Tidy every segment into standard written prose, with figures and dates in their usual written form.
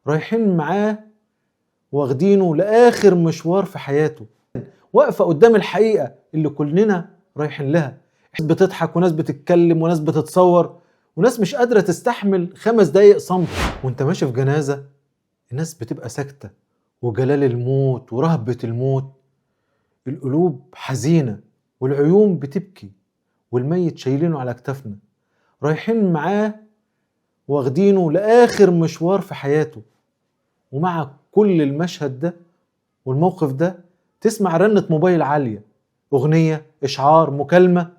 رايحين معاه واخدينه لآخر مشوار في حياته، واقفة قدام الحقيقة اللي كلنا رايحين لها. ناس بتضحك وناس بتتكلم وناس بتتصور وناس مش قادرة تستحمل 5 دقايق صمت. وانت ماشي في جنازة الناس بتبقى ساكتة، وجلال الموت ورهبة الموت، القلوب حزينة والعيون بتبكي، والميت شايلينه على كتافنا رايحين معاه واخدينه لآخر مشوار في حياته. ومع كل المشهد ده والموقف ده تسمع رنة موبايل عالية، أغنية، إشعار، مكالمة،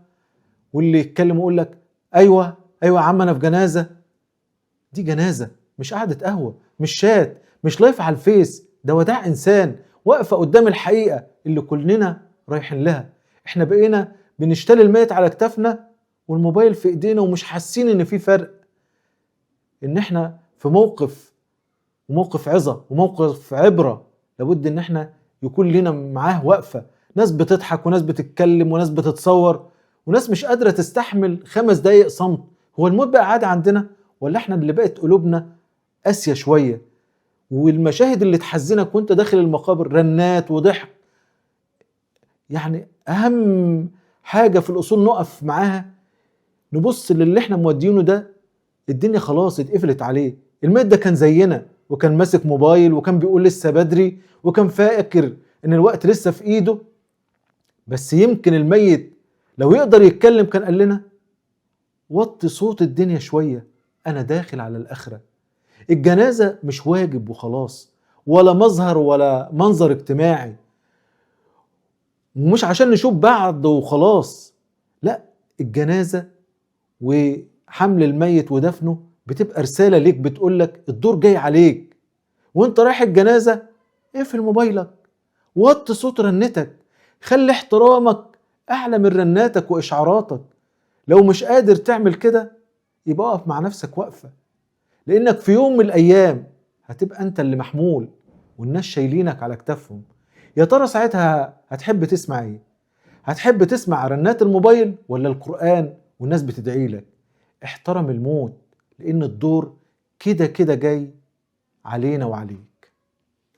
واللي يتكلم يقول لك أيوة يا عم أنا في جنازة. دي جنازة، مش قعدة قهوة، مش شات، مش لايف على الفيس، ده وداع إنسان واقفة قدام الحقيقة اللي كلنا رايحين لها. احنا بقينا بنشتري الميت على كتافنا والموبايل في ايدينا ومش حاسين ان في فرق، ان احنا في موقف عظة وموقف عبرة. لابد ان احنا يكون لنا معاه وقفة، ناس بتضحك وناس بتتكلم وناس بتتصور وناس مش قادرة تستحمل 5 دقايق صمت. هو الموت بقى عادة عندنا ولا احنا اللي بقت قلوبنا قاسية شوية؟ والمشاهد اللي تحزنك وانت داخل المقابر رنات وضحك. يعني اهم حاجة في الاصول نقف معاها، نبص للي احنا مودينه ده، الدنيا خلاص اتقفلت عليه. الميت ده كان زينا وكان ماسك موبايل وكان بيقول لسه بدري وكان فاكر ان الوقت لسه في ايده. بس يمكن الميت لو يقدر يتكلم كان قال لنا وطي صوت الدنيا شوية، انا داخل على الاخرة. الجنازة مش واجب وخلاص، ولا مظهر ولا منظر اجتماعي، ومش عشان نشوف بعض وخلاص. لا، الجنازة وحمل الميت ودفنه بتبقى رسالة ليك بتقولك الدور جاي عليك. وانت رايح الجنازة اقفل موبايلك، وطي صوت رنتك، خلي احترامك اعلى من رناتك واشعاراتك. لو مش قادر تعمل كده يبقى اقف مع نفسك وقفة، لانك في يوم من الايام هتبقى انت اللي محمول والناس شايلينك على كتافهم. يا ترى ساعتها هتحب تسمع ايه؟ هتحب تسمع رنات الموبايل ولا القرآن والناس بتدعي لك؟ احترم الموت، لان الدور كده كده جاي علينا وعليك.